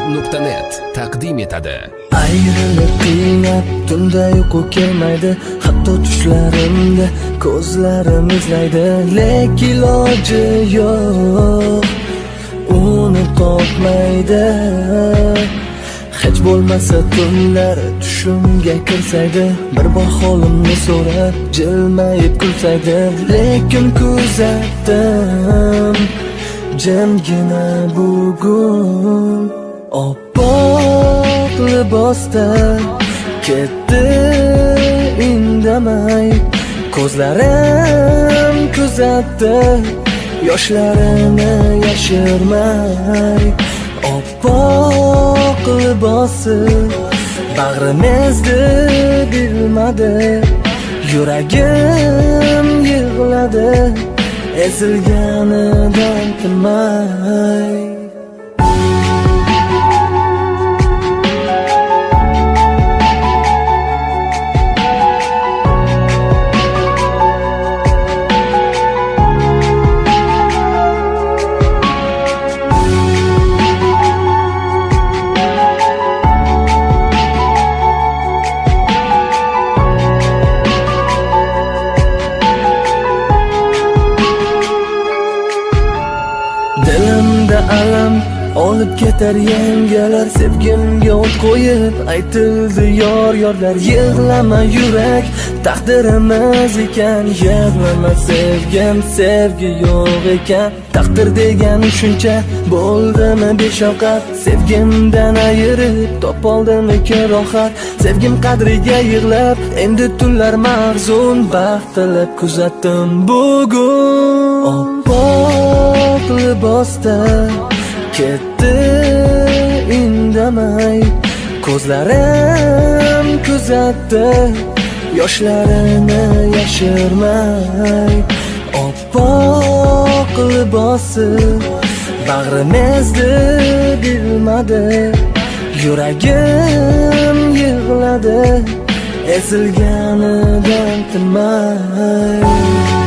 Online.net taqdim etadi. Ayrilib qiynab tunda uyqu kelmaydi, hatto tushlarimda ko'zlarim izlaydi, lekin iloji yo'q, uni topmaydi. Hech bo'lmasa tunlar tushimga kirsaydi, bir bor holimni so'rab jilmayib kulsaydi, lekin kuzatdim jimgina bugun oppoq libosda ketdi indamay, ko'zlarim kuzatdi yoshlarini yashirmay. Oppoq libosi bag'rimizdi bilmadi, yuragim yig'ladi ezilganidan tinmay. Dilimda alam olib ketar yangalar, sevgimga o't qo'yib aytildi yor yorlar. Yig'lama yurak, taqdirimiz ekan, yig'lama sevgim, sevgi yo'q ekan. Taqdir degani shuncha bo'ldimi beshafqat, sevgimdan ayirib topoldimki rohat. Sevgim qadriga yig'lab endi tunlar mahzun, baxt tilab kuzatdim bugun. Oppoq libosda ketdi indamay, ko'zlarim kuzatdi yoshlarini yashirmay. Oppoq libosi bag'rimizdi bilmadi, yuragim yig'ladi ezilganidan tinmay.